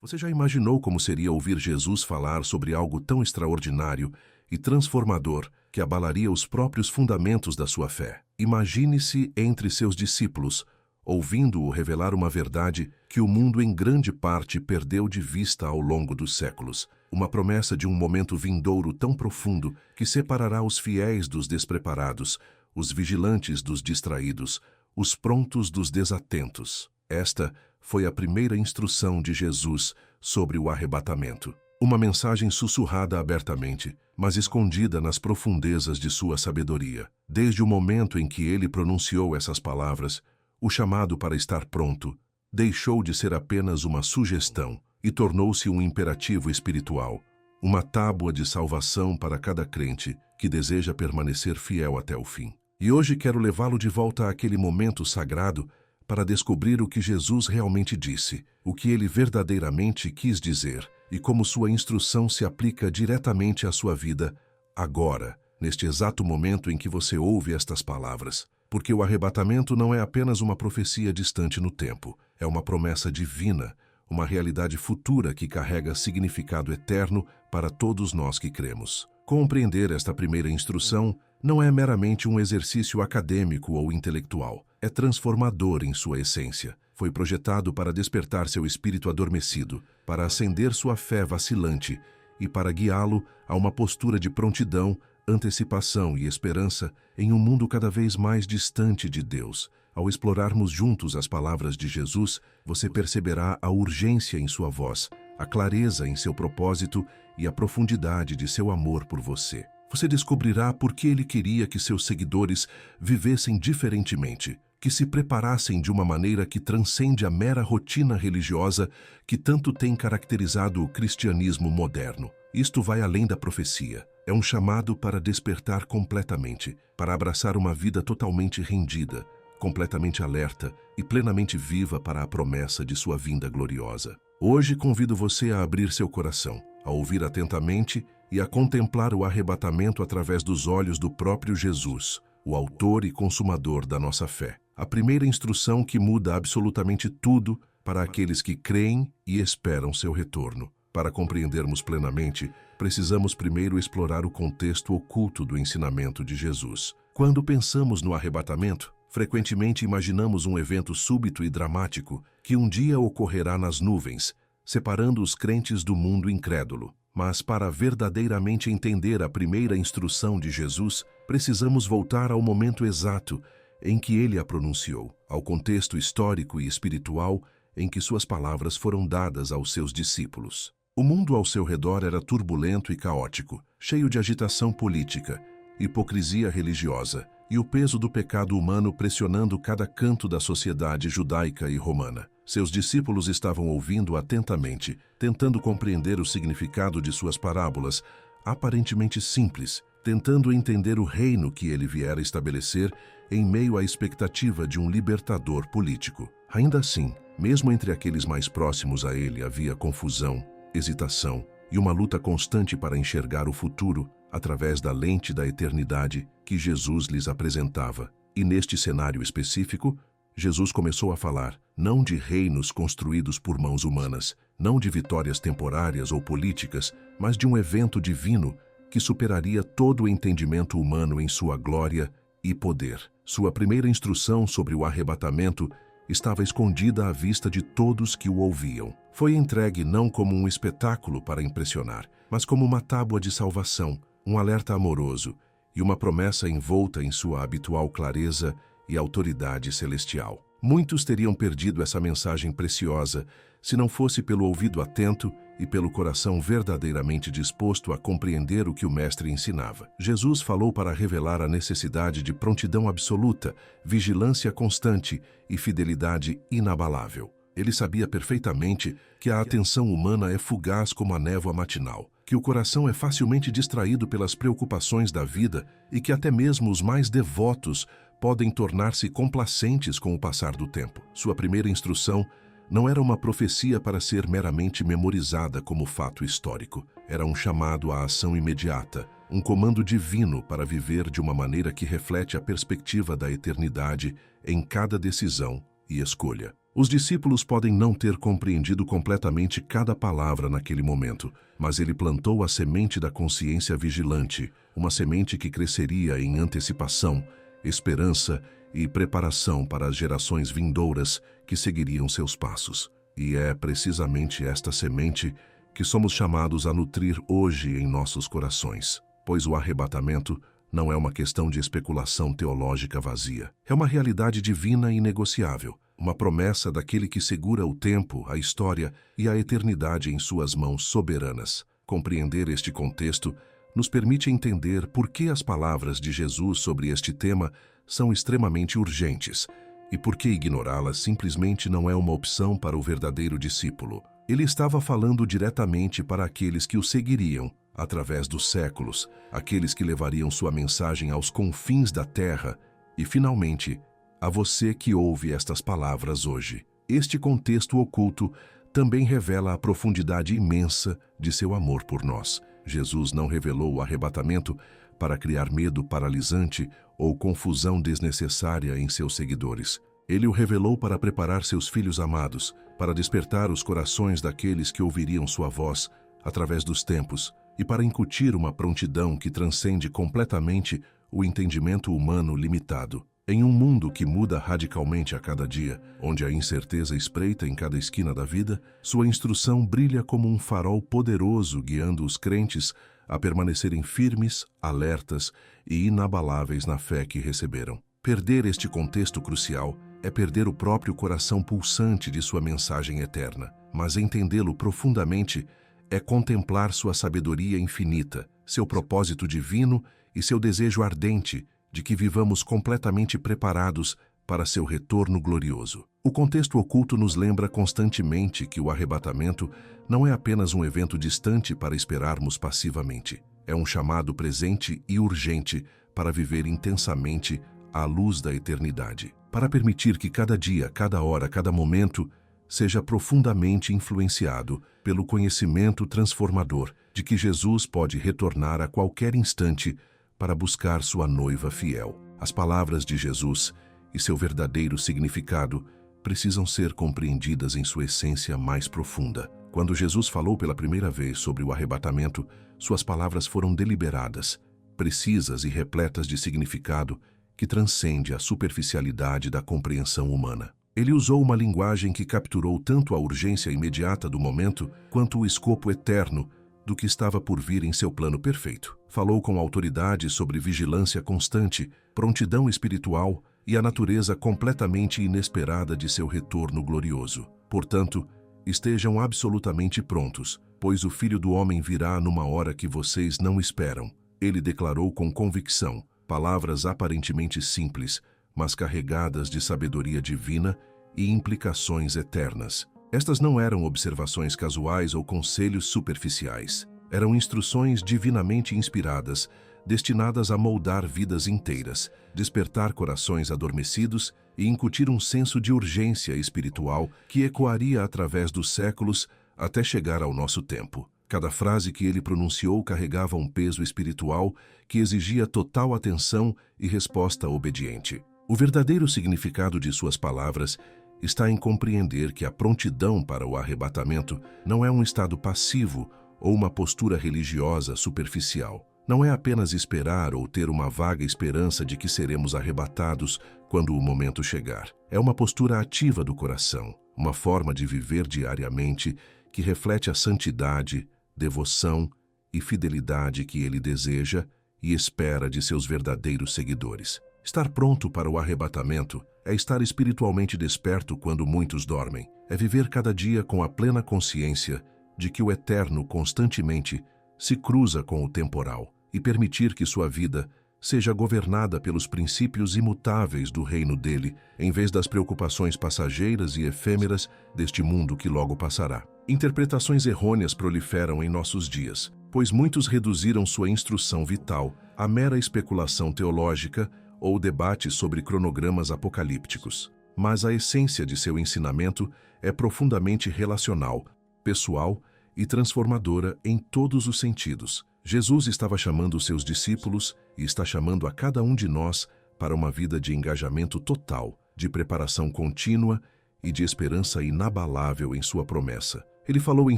Você já imaginou como seria ouvir Jesus falar sobre algo tão extraordinário e transformador que abalaria os próprios fundamentos da sua fé? Imagine-se entre seus discípulos, ouvindo-o revelar uma verdade que o mundo em grande parte perdeu de vista ao longo dos séculos. Uma promessa de um momento vindouro tão profundo que separará os fiéis dos despreparados, os vigilantes dos distraídos, os prontos dos desatentos. Esta foi a primeira instrução de Jesus sobre o arrebatamento. Uma mensagem sussurrada abertamente, mas escondida nas profundezas de sua sabedoria. Desde o momento em que ele pronunciou essas palavras, o chamado para estar pronto deixou de ser apenas uma sugestão e tornou-se um imperativo espiritual, uma tábua de salvação para cada crente que deseja permanecer fiel até o fim. E hoje quero levá-lo de volta àquele momento sagrado para descobrir o que Jesus realmente disse, o que ele verdadeiramente quis dizer e como sua instrução se aplica diretamente à sua vida agora, neste exato momento em que você ouve estas palavras. Porque o arrebatamento não é apenas uma profecia distante no tempo, é uma promessa divina, uma realidade futura que carrega significado eterno para todos nós que cremos. Compreender esta primeira instrução não é meramente um exercício acadêmico ou intelectual, é transformador em sua essência. Foi projetado para despertar seu espírito adormecido, para acender sua fé vacilante e para guiá-lo a uma postura de prontidão, antecipação e esperança em um mundo cada vez mais distante de Deus. Ao explorarmos juntos as palavras de Jesus, você perceberá a urgência em sua voz, a clareza em seu propósito e a profundidade de seu amor por você. Você descobrirá por que ele queria que seus seguidores vivessem diferentemente, que se preparassem de uma maneira que transcende a mera rotina religiosa que tanto tem caracterizado o cristianismo moderno. Isto vai além da profecia. É um chamado para despertar completamente, para abraçar uma vida totalmente rendida, completamente alerta e plenamente viva para a promessa de sua vinda gloriosa. Hoje convido você a abrir seu coração, a ouvir atentamente e a contemplar o arrebatamento através dos olhos do próprio Jesus, o autor e consumador da nossa fé. A primeira instrução que muda absolutamente tudo para aqueles que creem e esperam seu retorno. Para compreendermos plenamente, precisamos primeiro explorar o contexto oculto do ensinamento de Jesus. Quando pensamos no arrebatamento, frequentemente imaginamos um evento súbito e dramático que um dia ocorrerá nas nuvens, separando os crentes do mundo incrédulo. Mas para verdadeiramente entender a primeira instrução de Jesus, precisamos voltar ao momento exato em que ele a pronunciou, ao contexto histórico e espiritual em que suas palavras foram dadas aos seus discípulos. O mundo ao seu redor era turbulento e caótico, cheio de agitação política, hipocrisia religiosa e o peso do pecado humano pressionando cada canto da sociedade judaica e romana. Seus discípulos estavam ouvindo atentamente, tentando compreender o significado de suas parábolas, aparentemente simples, tentando entender o reino que ele viera estabelecer em meio à expectativa de um libertador político. Ainda assim, mesmo entre aqueles mais próximos a ele havia confusão, hesitação e uma luta constante para enxergar o futuro através da lente da eternidade que Jesus lhes apresentava. E neste cenário específico, Jesus começou a falar não de reinos construídos por mãos humanas, não de vitórias temporárias ou políticas, mas de um evento divino que superaria todo o entendimento humano em sua glória e poder. Sua primeira instrução sobre o arrebatamento estava escondida à vista de todos que o ouviam. Foi entregue não como um espetáculo para impressionar, mas como uma tábua de salvação, um alerta amoroso e uma promessa envolta em sua habitual clareza e autoridade celestial. Muitos teriam perdido essa mensagem preciosa se não fosse pelo ouvido atento e pelo coração verdadeiramente disposto a compreender o que o Mestre ensinava. Jesus falou para revelar a necessidade de prontidão absoluta, vigilância constante e fidelidade inabalável. Ele sabia perfeitamente que a atenção humana é fugaz como a névoa matinal, que o coração é facilmente distraído pelas preocupações da vida e que até mesmo os mais devotos podem tornar-se complacentes com o passar do tempo. Sua primeira instrução não era uma profecia para ser meramente memorizada como fato histórico. Era um chamado à ação imediata, um comando divino para viver de uma maneira que reflete a perspectiva da eternidade em cada decisão e escolha. Os discípulos podem não ter compreendido completamente cada palavra naquele momento, mas ele plantou a semente da consciência vigilante, uma semente que cresceria em antecipação, esperança e preparação para as gerações vindouras que seguiriam seus passos. E é precisamente esta semente que somos chamados a nutrir hoje em nossos corações, pois o arrebatamento não é uma questão de especulação teológica vazia. É uma realidade divina e inegociável, uma promessa daquele que segura o tempo, a história e a eternidade em suas mãos soberanas. Compreender este contexto nos permite entender por que as palavras de Jesus sobre este tema são extremamente urgentes e por que ignorá-las simplesmente não é uma opção para o verdadeiro discípulo. Ele estava falando diretamente para aqueles que o seguiriam através dos séculos, aqueles que levariam sua mensagem aos confins da terra e, finalmente, a você que ouve estas palavras hoje. Este contexto oculto também revela a profundidade imensa de seu amor por nós. Jesus não revelou o arrebatamento para criar medo paralisante ou confusão desnecessária em seus seguidores. Ele o revelou para preparar seus filhos amados, para despertar os corações daqueles que ouviriam sua voz através dos tempos e para incutir uma prontidão que transcende completamente o entendimento humano limitado. Em um mundo que muda radicalmente a cada dia, onde a incerteza espreita em cada esquina da vida, sua instrução brilha como um farol poderoso guiando os crentes a permanecerem firmes, alertas e inabaláveis na fé que receberam. Perder este contexto crucial é perder o próprio coração pulsante de sua mensagem eterna, mas entendê-lo profundamente é contemplar sua sabedoria infinita, seu propósito divino e seu desejo ardente de que vivamos completamente preparados para seu retorno glorioso. O contexto oculto nos lembra constantemente que o arrebatamento não é apenas um evento distante para esperarmos passivamente. É um chamado presente e urgente para viver intensamente à luz da eternidade, para permitir que cada dia, cada hora, cada momento seja profundamente influenciado pelo conhecimento transformador de que Jesus pode retornar a qualquer instante para buscar sua noiva fiel. As palavras de Jesus e seu verdadeiro significado precisam ser compreendidas em sua essência mais profunda. Quando Jesus falou pela primeira vez sobre o arrebatamento, suas palavras foram deliberadas, precisas e repletas de significado que transcende a superficialidade da compreensão humana. Ele usou uma linguagem que capturou tanto a urgência imediata do momento quanto o escopo eterno do que estava por vir em seu plano perfeito. Falou com autoridade sobre vigilância constante, prontidão espiritual e a natureza completamente inesperada de seu retorno glorioso. Portanto, estejam absolutamente prontos, pois o Filho do Homem virá numa hora que vocês não esperam. Ele declarou com convicção, palavras aparentemente simples, mas carregadas de sabedoria divina e implicações eternas. Estas não eram observações casuais ou conselhos superficiais. Eram instruções divinamente inspiradas, destinadas a moldar vidas inteiras, despertar corações adormecidos e incutir um senso de urgência espiritual que ecoaria através dos séculos até chegar ao nosso tempo. Cada frase que ele pronunciou carregava um peso espiritual que exigia total atenção e resposta obediente. O verdadeiro significado de suas palavras está em compreender que a prontidão para o arrebatamento não é um estado passivo ou uma postura religiosa superficial. Não é apenas esperar ou ter uma vaga esperança de que seremos arrebatados quando o momento chegar. É uma postura ativa do coração, uma forma de viver diariamente que reflete a santidade, devoção e fidelidade que ele deseja e espera de seus verdadeiros seguidores. Estar pronto para o arrebatamento é estar espiritualmente desperto quando muitos dormem. É viver cada dia com a plena consciência de que o eterno constantemente se cruza com o temporal e permitir que sua vida seja governada pelos princípios imutáveis do reino dele, em vez das preocupações passageiras e efêmeras deste mundo que logo passará. Interpretações errôneas proliferam em nossos dias, pois muitos reduziram sua instrução vital à mera especulação teológica ou debate sobre cronogramas apocalípticos. Mas a essência de seu ensinamento é profundamente relacional, pessoal e transformadora em todos os sentidos. Jesus estava chamando seus discípulos e está chamando a cada um de nós para uma vida de engajamento total, de preparação contínua e de esperança inabalável em sua promessa. Ele falou em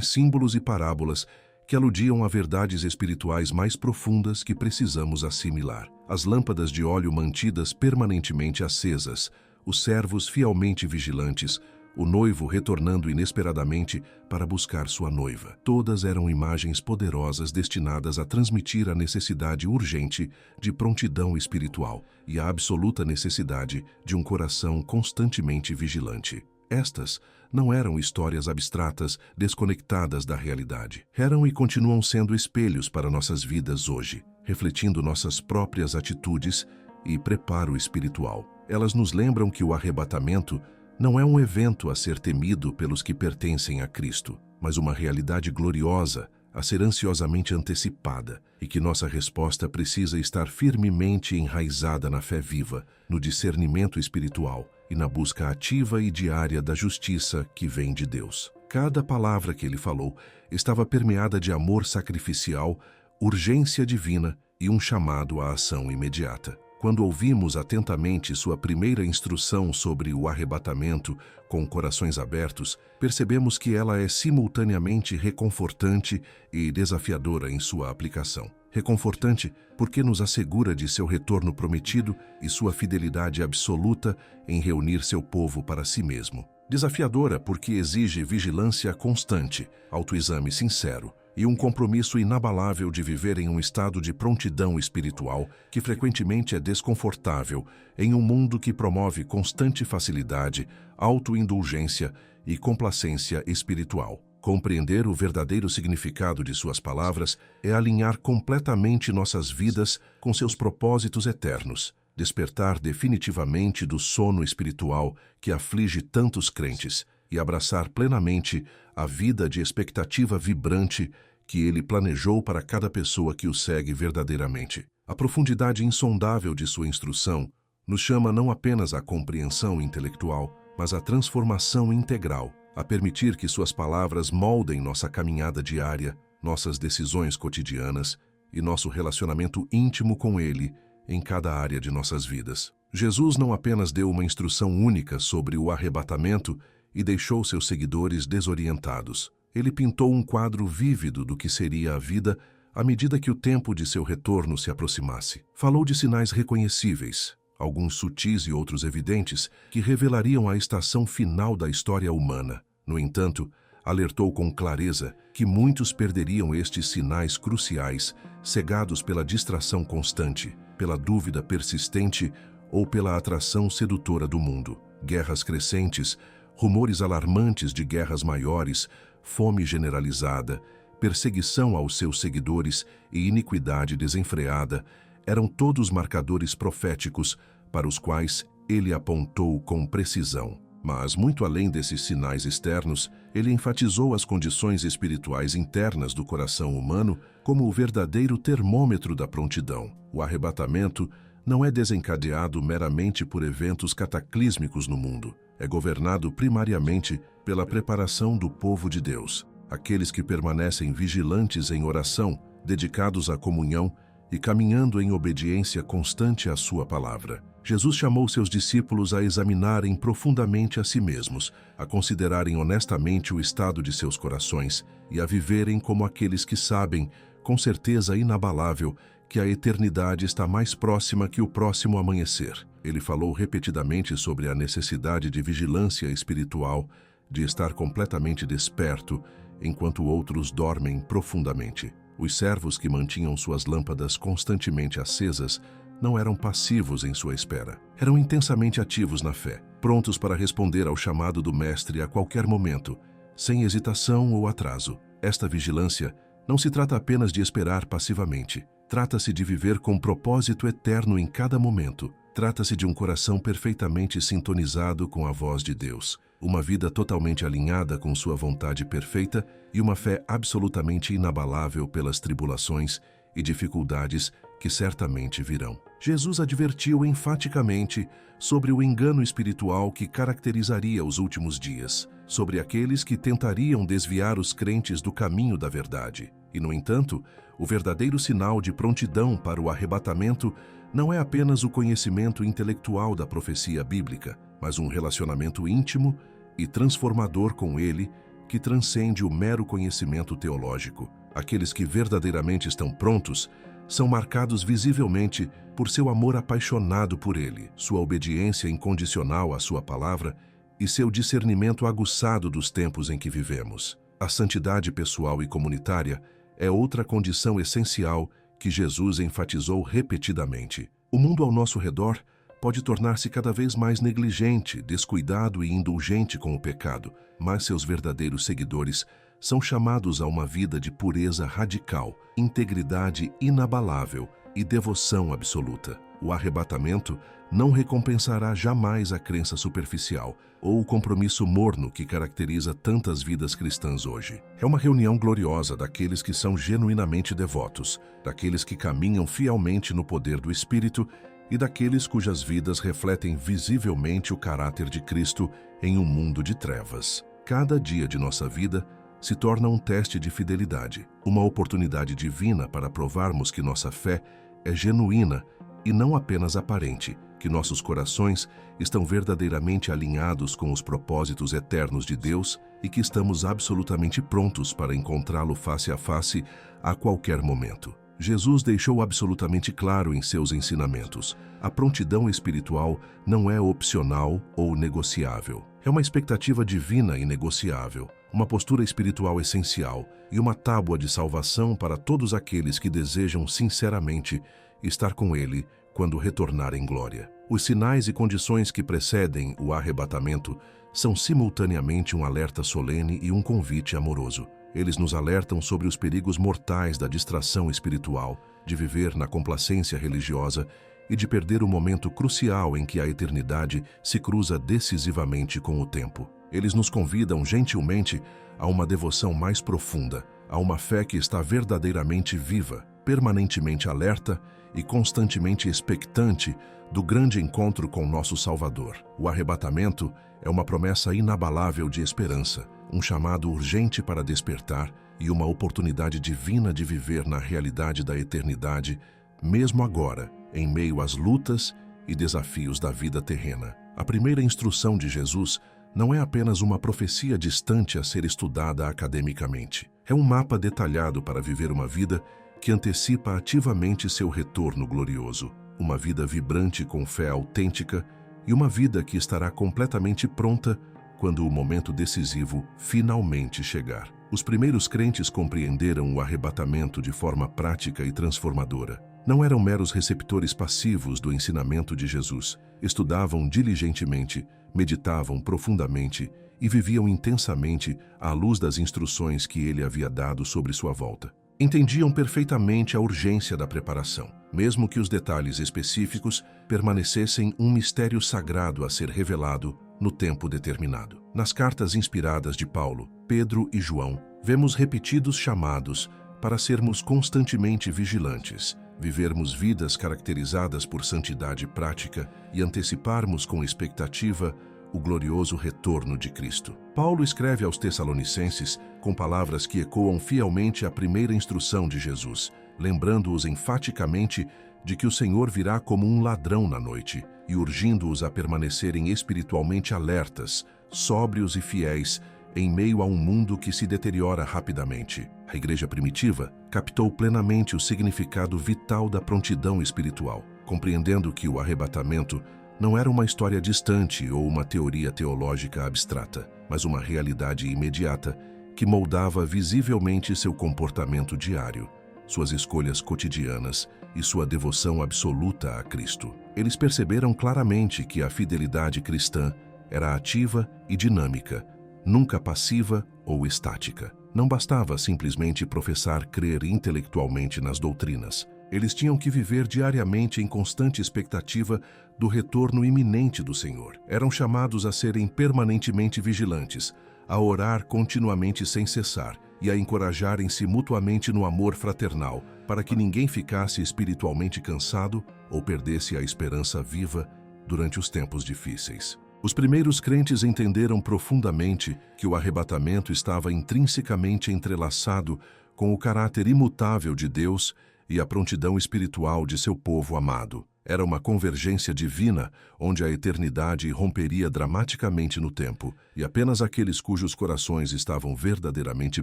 símbolos e parábolas que aludiam a verdades espirituais mais profundas que precisamos assimilar. As lâmpadas de óleo mantidas permanentemente acesas, os servos fielmente vigilantes, o noivo retornando inesperadamente para buscar sua noiva. Todas eram imagens poderosas destinadas a transmitir a necessidade urgente de prontidão espiritual e a absoluta necessidade de um coração constantemente vigilante. Estas não eram histórias abstratas, desconectadas da realidade. Eram e continuam sendo espelhos para nossas vidas hoje, refletindo nossas próprias atitudes e preparo espiritual. Elas nos lembram que o arrebatamento não é um evento a ser temido pelos que pertencem a Cristo, mas uma realidade gloriosa a ser ansiosamente antecipada, e que nossa resposta precisa estar firmemente enraizada na fé viva, no discernimento espiritual e na busca ativa e diária da justiça que vem de Deus. Cada palavra que ele falou estava permeada de amor sacrificial, urgência divina e um chamado à ação imediata. Quando ouvimos atentamente sua primeira instrução sobre o arrebatamento com corações abertos, percebemos que ela é simultaneamente reconfortante e desafiadora em sua aplicação. Reconfortante porque nos assegura de seu retorno prometido e sua fidelidade absoluta em reunir seu povo para si mesmo. Desafiadora porque exige vigilância constante, autoexame sincero e um compromisso inabalável de viver em um estado de prontidão espiritual que frequentemente é desconfortável em um mundo que promove constante facilidade, autoindulgência e complacência espiritual. Compreender o verdadeiro significado de suas palavras é alinhar completamente nossas vidas com seus propósitos eternos, despertar definitivamente do sono espiritual que aflige tantos crentes e abraçar plenamente a vida de expectativa vibrante que ele planejou para cada pessoa que o segue verdadeiramente. A profundidade insondável de sua instrução nos chama não apenas à compreensão intelectual, mas à transformação integral, a permitir que suas palavras moldem nossa caminhada diária, nossas decisões cotidianas e nosso relacionamento íntimo com ele em cada área de nossas vidas. Jesus não apenas deu uma instrução única sobre o arrebatamento e deixou seus seguidores desorientados. Ele pintou um quadro vívido do que seria a vida à medida que o tempo de seu retorno se aproximasse. Falou de sinais reconhecíveis, alguns sutis e outros evidentes, que revelariam a estação final da história humana. No entanto, alertou com clareza que muitos perderiam estes sinais cruciais, cegados pela distração constante, pela dúvida persistente ou pela atração sedutora do mundo. Guerras crescentes, rumores alarmantes de guerras maiores, fome generalizada, perseguição aos seus seguidores e iniquidade desenfreada eram todos marcadores proféticos para os quais ele apontou com precisão. Mas, muito além desses sinais externos, ele enfatizou as condições espirituais internas do coração humano como o verdadeiro termômetro da prontidão. O arrebatamento não é desencadeado meramente por eventos cataclísmicos no mundo. É governado primariamente pela preparação do povo de Deus, aqueles que permanecem vigilantes em oração, dedicados à comunhão e caminhando em obediência constante à sua palavra. Jesus chamou seus discípulos a examinarem profundamente a si mesmos, a considerarem honestamente o estado de seus corações e a viverem como aqueles que sabem, com certeza inabalável, que a eternidade está mais próxima que o próximo amanhecer. Ele falou repetidamente sobre a necessidade de vigilância espiritual, de estar completamente desperto, enquanto outros dormem profundamente. Os servos que mantinham suas lâmpadas constantemente acesas não eram passivos em sua espera. Eram intensamente ativos na fé, prontos para responder ao chamado do Mestre a qualquer momento, sem hesitação ou atraso. Esta vigilância não se trata apenas de esperar passivamente. Trata-se de viver com propósito eterno em cada momento. Trata-se de um coração perfeitamente sintonizado com a voz de Deus, uma vida totalmente alinhada com sua vontade perfeita e uma fé absolutamente inabalável pelas tribulações e dificuldades que certamente virão. Jesus advertiu enfaticamente sobre o engano espiritual que caracterizaria os últimos dias, sobre aqueles que tentariam desviar os crentes do caminho da verdade. E, no entanto, o verdadeiro sinal de prontidão para o arrebatamento não é apenas o conhecimento intelectual da profecia bíblica, mas um relacionamento íntimo e transformador com ele, que transcende o mero conhecimento teológico. Aqueles que verdadeiramente estão prontos são marcados visivelmente por seu amor apaixonado por ele, sua obediência incondicional à sua palavra e seu discernimento aguçado dos tempos em que vivemos. A santidade pessoal e comunitária é outra condição essencial que Jesus enfatizou repetidamente. O mundo ao nosso redor pode tornar-se cada vez mais negligente, descuidado e indulgente com o pecado, mas seus verdadeiros seguidores são chamados a uma vida de pureza radical, integridade inabalável e devoção absoluta. O arrebatamento não recompensará jamais a crença superficial ou o compromisso morno que caracteriza tantas vidas cristãs hoje. É uma reunião gloriosa daqueles que são genuinamente devotos, daqueles que caminham fielmente no poder do Espírito e daqueles cujas vidas refletem visivelmente o caráter de Cristo em um mundo de trevas. Cada dia de nossa vida se torna um teste de fidelidade, uma oportunidade divina para provarmos que nossa fé é genuína e não apenas aparente, que nossos corações estão verdadeiramente alinhados com os propósitos eternos de Deus e que estamos absolutamente prontos para encontrá-lo face a face a qualquer momento. Jesus deixou absolutamente claro em seus ensinamentos: a prontidão espiritual não é opcional ou negociável. É uma expectativa divina inegociável, uma postura espiritual essencial e uma tábua de salvação para todos aqueles que desejam sinceramente estar com Ele quando retornar em glória. Os sinais e condições que precedem o arrebatamento são simultaneamente um alerta solene e um convite amoroso. Eles nos alertam sobre os perigos mortais da distração espiritual, de viver na complacência religiosa e de perder o momento crucial em que a eternidade se cruza decisivamente com o tempo. Eles nos convidam gentilmente a uma devoção mais profunda, a uma fé que está verdadeiramente viva, permanentemente alerta e constantemente expectante do grande encontro com nosso Salvador. O arrebatamento é uma promessa inabalável de esperança, um chamado urgente para despertar e uma oportunidade divina de viver na realidade da eternidade, mesmo agora, em meio às lutas e desafios da vida terrena. A primeira instrução de Jesus não é apenas uma profecia distante a ser estudada academicamente. É um mapa detalhado para viver uma vida que antecipa ativamente seu retorno glorioso. Uma vida vibrante com fé autêntica e uma vida que estará completamente pronta quando o momento decisivo finalmente chegar. Os primeiros crentes compreenderam o arrebatamento de forma prática e transformadora. Não eram meros receptores passivos do ensinamento de Jesus. Estudavam diligentemente, meditavam profundamente e viviam intensamente à luz das instruções que ele havia dado sobre sua volta. Entendiam perfeitamente a urgência da preparação, mesmo que os detalhes específicos permanecessem um mistério sagrado a ser revelado no tempo determinado. Nas cartas inspiradas de Paulo, Pedro e João, vemos repetidos chamados para sermos constantemente vigilantes, vivermos vidas caracterizadas por santidade prática e anteciparmos com expectativa o glorioso retorno de Cristo. Paulo escreve aos Tessalonicenses com palavras que ecoam fielmente a primeira instrução de Jesus, lembrando-os enfaticamente de que o Senhor virá como um ladrão na noite e urgindo-os a permanecerem espiritualmente alertas, sóbrios e fiéis em meio a um mundo que se deteriora rapidamente. A igreja primitiva captou plenamente o significado vital da prontidão espiritual, compreendendo que o arrebatamento não era uma história distante ou uma teoria teológica abstrata, mas uma realidade imediata que moldava visivelmente seu comportamento diário, suas escolhas cotidianas e sua devoção absoluta a Cristo. Eles perceberam claramente que a fidelidade cristã era ativa e dinâmica, nunca passiva ou estática. Não bastava simplesmente professar crer intelectualmente nas doutrinas. Eles tinham que viver diariamente em constante expectativa do retorno iminente do Senhor. Eram chamados a serem permanentemente vigilantes, a orar continuamente sem cessar e a encorajarem-se mutuamente no amor fraternal, para que ninguém ficasse espiritualmente cansado ou perdesse a esperança viva durante os tempos difíceis. Os primeiros crentes entenderam profundamente que o arrebatamento estava intrinsecamente entrelaçado com o caráter imutável de Deus e a prontidão espiritual de seu povo amado. Era uma convergência divina, onde a eternidade romperia dramaticamente no tempo, e apenas aqueles cujos corações estavam verdadeiramente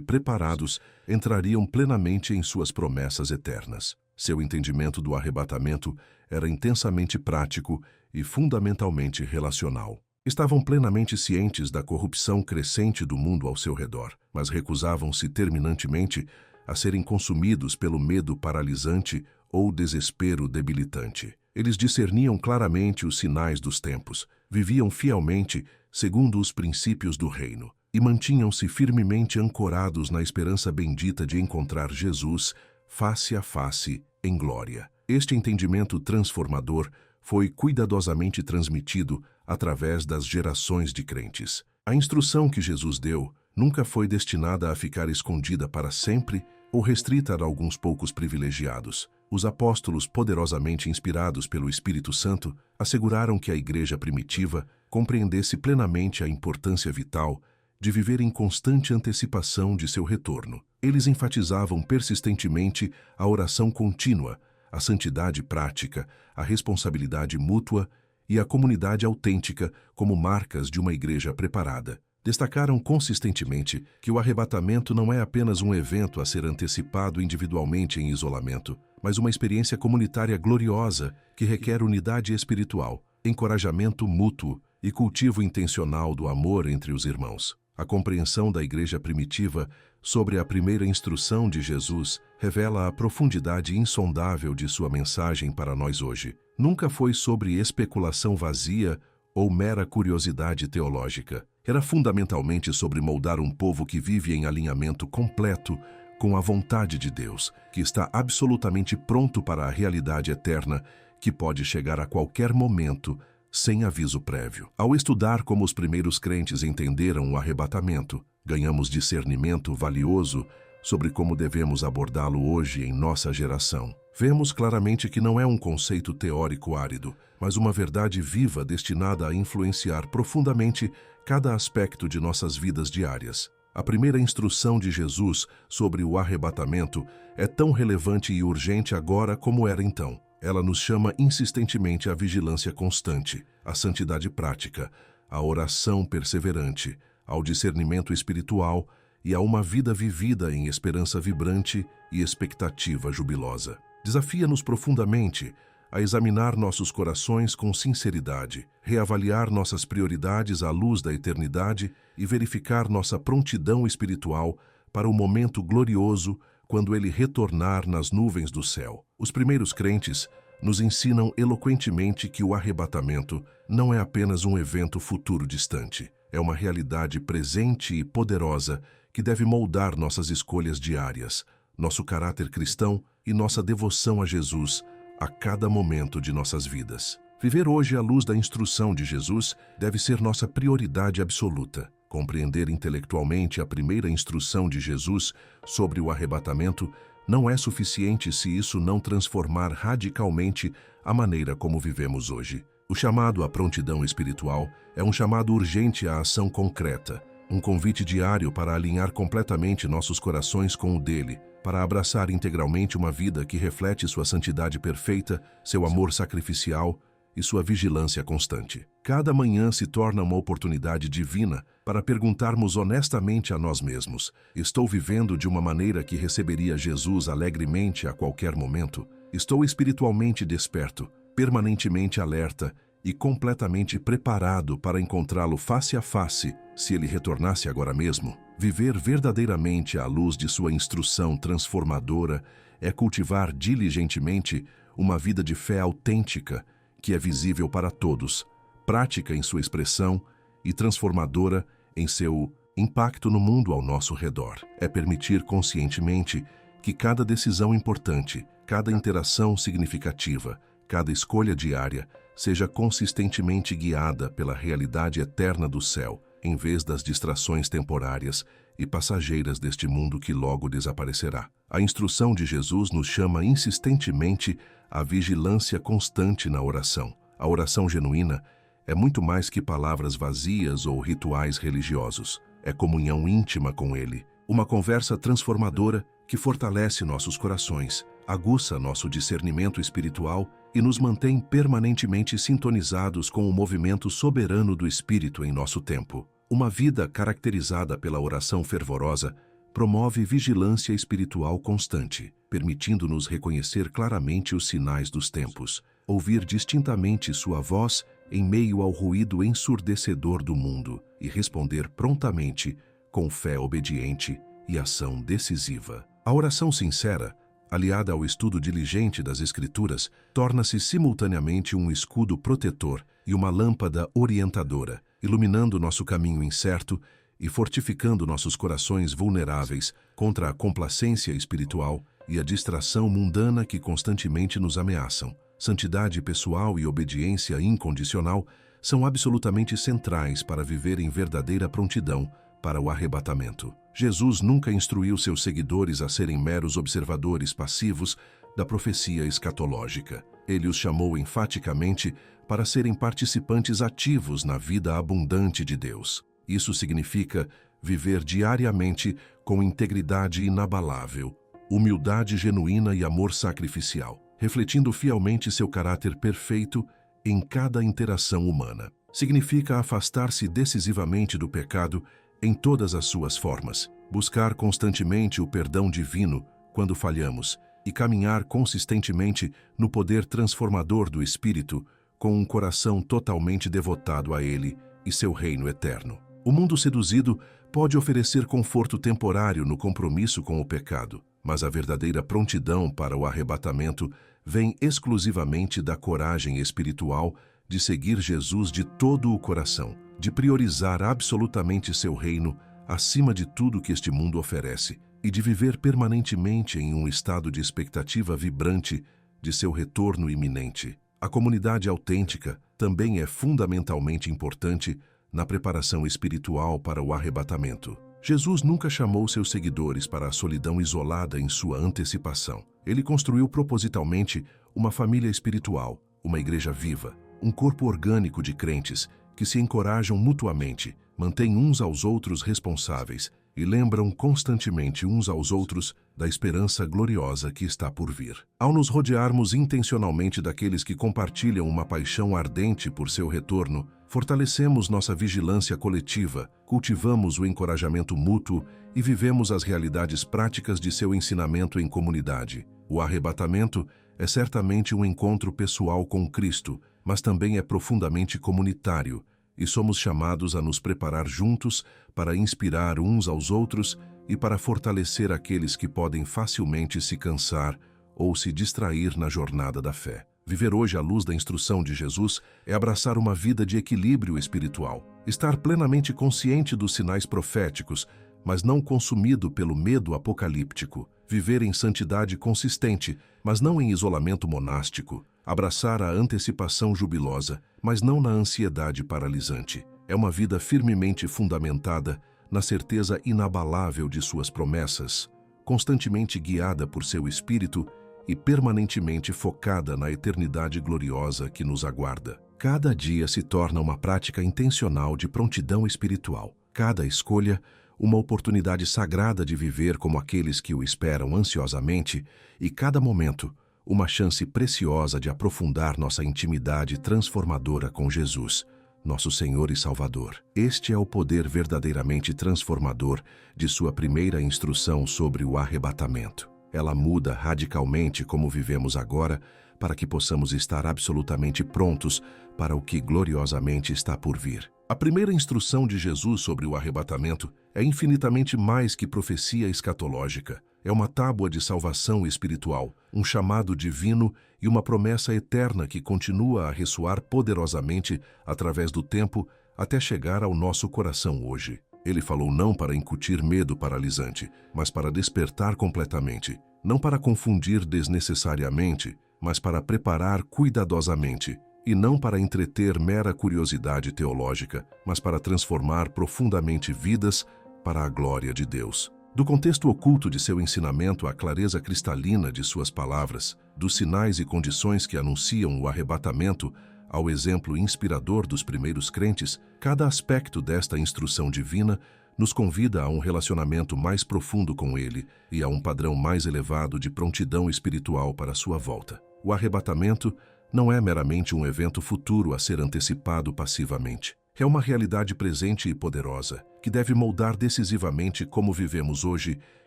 preparados entrariam plenamente em suas promessas eternas. Seu entendimento do arrebatamento era intensamente prático e fundamentalmente relacional. Estavam plenamente cientes da corrupção crescente do mundo ao seu redor, mas recusavam-se terminantemente a serem consumidos pelo medo paralisante ou desespero debilitante. Eles discerniam claramente os sinais dos tempos, viviam fielmente segundo os princípios do reino e mantinham-se firmemente ancorados na esperança bendita de encontrar Jesus face a face em glória. Este entendimento transformador foi cuidadosamente transmitido através das gerações de crentes. A instrução que Jesus deu nunca foi destinada a ficar escondida para sempre ou restrita a alguns poucos privilegiados. Os apóstolos, poderosamente inspirados pelo Espírito Santo, asseguraram que a igreja primitiva compreendesse plenamente a importância vital de viver em constante antecipação de seu retorno. Eles enfatizavam persistentemente a oração contínua, a santidade prática, a responsabilidade mútua e a comunidade autêntica como marcas de uma igreja preparada. Destacaram consistentemente que o arrebatamento não é apenas um evento a ser antecipado individualmente em isolamento, mas uma experiência comunitária gloriosa que requer unidade espiritual, encorajamento mútuo e cultivo intencional do amor entre os irmãos. A compreensão da igreja primitiva sobre a primeira instrução de Jesus revela a profundidade insondável de sua mensagem para nós hoje. Nunca foi sobre especulação vazia ou mera curiosidade teológica. Era fundamentalmente sobre moldar um povo que vive em alinhamento completo com a vontade de Deus, que está absolutamente pronto para a realidade eterna, que pode chegar a qualquer momento, sem aviso prévio. Ao estudar como os primeiros crentes entenderam o arrebatamento, ganhamos discernimento valioso sobre como devemos abordá-lo hoje em nossa geração. Vemos claramente que não é um conceito teórico árido, mas uma verdade viva destinada a influenciar profundamente cada aspecto de nossas vidas diárias. A primeira instrução de Jesus sobre o arrebatamento é tão relevante e urgente agora como era então. Ela nos chama insistentemente à vigilância constante, à santidade prática, à oração perseverante, ao discernimento espiritual e a uma vida vivida em esperança vibrante e expectativa jubilosa. Desafia-nos profundamente a examinar nossos corações com sinceridade, reavaliar nossas prioridades à luz da eternidade e verificar nossa prontidão espiritual para o momento glorioso quando ele retornar nas nuvens do céu. Os primeiros crentes nos ensinam eloquentemente que o arrebatamento não é apenas um evento futuro distante. É uma realidade presente e poderosa que deve moldar nossas escolhas diárias, nosso caráter cristão e nossa devoção a Jesus a cada momento de nossas vidas. Viver hoje à luz da instrução de Jesus deve ser nossa prioridade absoluta. Compreender intelectualmente a primeira instrução de Jesus sobre o arrebatamento não é suficiente se isso não transformar radicalmente a maneira como vivemos hoje. O chamado à prontidão espiritual é um chamado urgente à ação concreta, um convite diário para alinhar completamente nossos corações com o dele, para abraçar integralmente uma vida que reflete sua santidade perfeita, seu amor sacrificial e sua vigilância constante. Cada manhã se torna uma oportunidade divina para perguntarmos honestamente a nós mesmos: estou vivendo de uma maneira que receberia Jesus alegremente a qualquer momento? Estou espiritualmente desperto, permanentemente alerta e completamente preparado para encontrá-lo face a face, se ele retornasse agora mesmo? Viver verdadeiramente à luz de sua instrução transformadora é cultivar diligentemente uma vida de fé autêntica, que é visível para todos, prática em sua expressão e transformadora em seu impacto no mundo ao nosso redor. É permitir conscientemente que cada decisão importante, cada interação significativa, cada escolha diária seja consistentemente guiada pela realidade eterna do céu, em vez das distrações temporárias e passageiras deste mundo que logo desaparecerá. A instrução de Jesus nos chama insistentemente à vigilância constante na oração. A oração genuína é muito mais que palavras vazias ou rituais religiosos. É comunhão íntima com Ele, uma conversa transformadora que fortalece nossos corações, aguça nosso discernimento espiritual e nos mantém permanentemente sintonizados com o movimento soberano do Espírito em nosso tempo. Uma vida caracterizada pela oração fervorosa promove vigilância espiritual constante, permitindo-nos reconhecer claramente os sinais dos tempos, ouvir distintamente sua voz em meio ao ruído ensurdecedor do mundo e responder prontamente, com fé obediente e ação decisiva. A oração sincera, aliada ao estudo diligente das Escrituras, torna-se simultaneamente um escudo protetor e uma lâmpada orientadora, iluminando nosso caminho incerto e fortificando nossos corações vulneráveis contra a complacência espiritual e a distração mundana que constantemente nos ameaçam. Santidade pessoal e obediência incondicional são absolutamente centrais para viver em verdadeira prontidão para o arrebatamento. Jesus nunca instruiu seus seguidores a serem meros observadores passivos da profecia escatológica. Ele os chamou enfaticamente para serem participantes ativos na vida abundante de Deus. Isso significa viver diariamente com integridade inabalável, humildade genuína e amor sacrificial, refletindo fielmente seu caráter perfeito em cada interação humana. Significa afastar-se decisivamente do pecado em todas as suas formas, buscar constantemente o perdão divino quando falhamos e caminhar consistentemente no poder transformador do Espírito com um coração totalmente devotado a Ele e seu reino eterno. O mundo seduzido pode oferecer conforto temporário no compromisso com o pecado, mas a verdadeira prontidão para o arrebatamento vem exclusivamente da coragem espiritual de seguir Jesus de todo o coração, de priorizar absolutamente seu reino acima de tudo que este mundo oferece e de viver permanentemente em um estado de expectativa vibrante de seu retorno iminente. A comunidade autêntica também é fundamentalmente importante na preparação espiritual para o arrebatamento. Jesus nunca chamou seus seguidores para a solidão isolada em sua antecipação. Ele construiu propositalmente uma família espiritual, uma igreja viva, um corpo orgânico de crentes que se encorajam mutuamente, mantêm uns aos outros responsáveis e lembram constantemente uns aos outros da esperança gloriosa que está por vir. Ao nos rodearmos intencionalmente daqueles que compartilham uma paixão ardente por seu retorno, fortalecemos nossa vigilância coletiva, cultivamos o encorajamento mútuo e vivemos as realidades práticas de seu ensinamento em comunidade. O arrebatamento é certamente um encontro pessoal com Cristo, mas também é profundamente comunitário, e somos chamados a nos preparar juntos para inspirar uns aos outros e para fortalecer aqueles que podem facilmente se cansar ou se distrair na jornada da fé. Viver hoje à luz da instrução de Jesus é abraçar uma vida de equilíbrio espiritual, estar plenamente consciente dos sinais proféticos, mas não consumido pelo medo apocalíptico, viver em santidade consistente, mas não em isolamento monástico, abraçar a antecipação jubilosa, mas não na ansiedade paralisante. É uma vida firmemente fundamentada na certeza inabalável de suas promessas, constantemente guiada por seu Espírito e permanentemente focada na eternidade gloriosa que nos aguarda. Cada dia se torna uma prática intencional de prontidão espiritual. Cada escolha, uma oportunidade sagrada de viver como aqueles que o esperam ansiosamente, e cada momento, uma chance preciosa de aprofundar nossa intimidade transformadora com Jesus, nosso Senhor e Salvador. Este é o poder verdadeiramente transformador de sua primeira instrução sobre o arrebatamento. Ela muda radicalmente como vivemos agora, para que possamos estar absolutamente prontos para o que gloriosamente está por vir. A primeira instrução de Jesus sobre o arrebatamento é infinitamente mais que profecia escatológica. É uma tábua de salvação espiritual, um chamado divino e uma promessa eterna que continua a ressoar poderosamente através do tempo até chegar ao nosso coração hoje. Ele falou não para incutir medo paralisante, mas para despertar completamente, não para confundir desnecessariamente, mas para preparar cuidadosamente, e não para entreter mera curiosidade teológica, mas para transformar profundamente vidas para a glória de Deus. Do contexto oculto de seu ensinamento à clareza cristalina de suas palavras, dos sinais e condições que anunciam o arrebatamento, ao exemplo inspirador dos primeiros crentes, cada aspecto desta instrução divina nos convida a um relacionamento mais profundo com Ele e a um padrão mais elevado de prontidão espiritual para a sua volta. O arrebatamento não é meramente um evento futuro a ser antecipado passivamente. É uma realidade presente e poderosa, que deve moldar decisivamente como vivemos hoje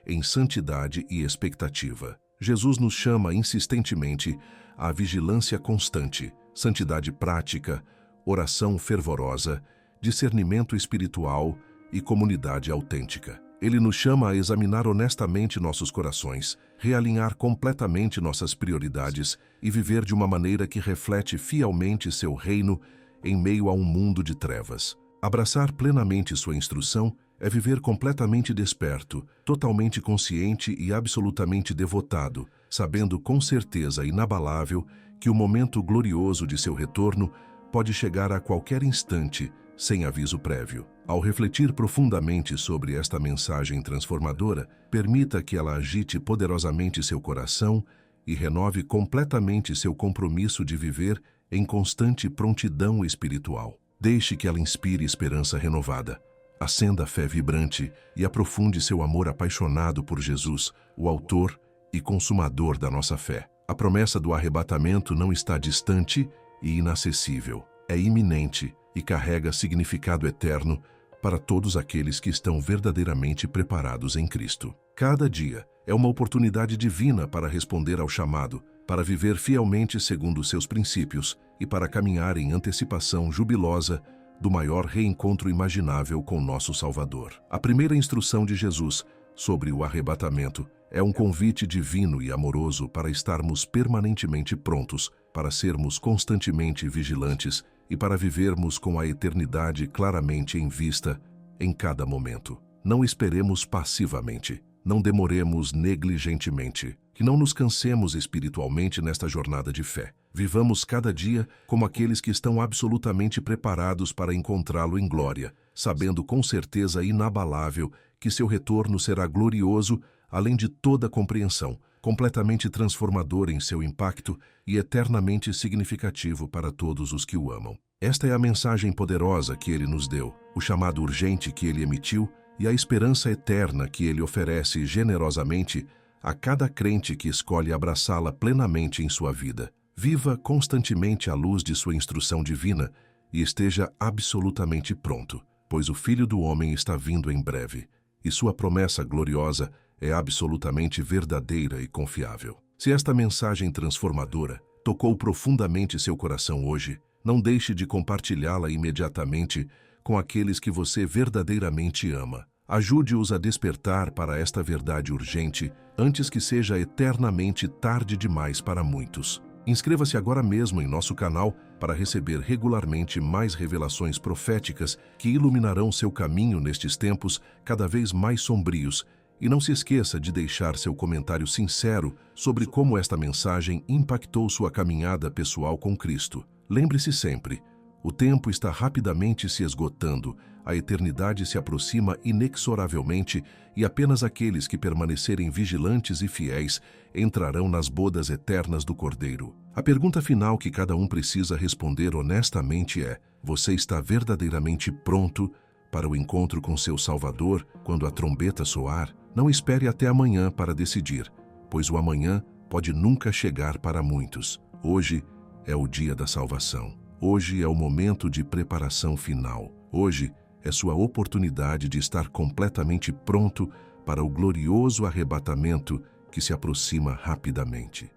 em santidade e expectativa. Jesus nos chama insistentemente à vigilância constante, santidade prática, oração fervorosa, discernimento espiritual e comunidade autêntica. Ele nos chama a examinar honestamente nossos corações, realinhar completamente nossas prioridades e viver de uma maneira que reflete fielmente seu reino em meio a um mundo de trevas. Abraçar plenamente sua instrução é viver completamente desperto, totalmente consciente e absolutamente devotado, sabendo com certeza inabalável que o momento glorioso de seu retorno pode chegar a qualquer instante, sem aviso prévio. Ao refletir profundamente sobre esta mensagem transformadora, permita que ela agite poderosamente seu coração e renove completamente seu compromisso de viver em constante prontidão espiritual. Deixe que ela inspire esperança renovada, acenda a fé vibrante e aprofunde seu amor apaixonado por Jesus, o autor e consumador da nossa fé. A promessa do arrebatamento não está distante e inacessível. É iminente e carrega significado eterno para todos aqueles que estão verdadeiramente preparados em Cristo. Cada dia é uma oportunidade divina para responder ao chamado, para viver fielmente segundo seus princípios e para caminhar em antecipação jubilosa do maior reencontro imaginável com nosso Salvador. A primeira instrução de Jesus sobre o arrebatamento é um convite divino e amoroso para estarmos permanentemente prontos, para sermos constantemente vigilantes e para vivermos com a eternidade claramente em vista em cada momento. Não esperemos passivamente, não demoremos negligentemente, que não nos cansemos espiritualmente nesta jornada de fé. Vivamos cada dia como aqueles que estão absolutamente preparados para encontrá-lo em glória, sabendo com certeza inabalável que seu retorno será glorioso além de toda compreensão, completamente transformador em seu impacto e eternamente significativo para todos os que o amam. Esta é a mensagem poderosa que ele nos deu, o chamado urgente que ele emitiu e a esperança eterna que ele oferece generosamente a cada crente que escolhe abraçá-la plenamente em sua vida. Viva constantemente à luz de sua instrução divina e esteja absolutamente pronto, pois o Filho do Homem está vindo em breve, e sua promessa gloriosa é absolutamente verdadeira e confiável. Se esta mensagem transformadora tocou profundamente seu coração hoje, não deixe de compartilhá-la imediatamente com aqueles que você verdadeiramente ama. Ajude-os a despertar para esta verdade urgente antes que seja eternamente tarde demais para muitos. Inscreva-se agora mesmo em nosso canal para receber regularmente mais revelações proféticas que iluminarão seu caminho nestes tempos cada vez mais sombrios. E não se esqueça de deixar seu comentário sincero sobre como esta mensagem impactou sua caminhada pessoal com Cristo. Lembre-se sempre, o tempo está rapidamente se esgotando, a eternidade se aproxima inexoravelmente e apenas aqueles que permanecerem vigilantes e fiéis entrarão nas bodas eternas do Cordeiro. A pergunta final que cada um precisa responder honestamente é: você está verdadeiramente pronto para o encontro com seu Salvador quando a trombeta soar? Não espere até amanhã para decidir, pois o amanhã pode nunca chegar para muitos. Hoje é o dia da salvação. Hoje é o momento de preparação final. Hoje é sua oportunidade de estar completamente pronto para o glorioso arrebatamento que se aproxima rapidamente.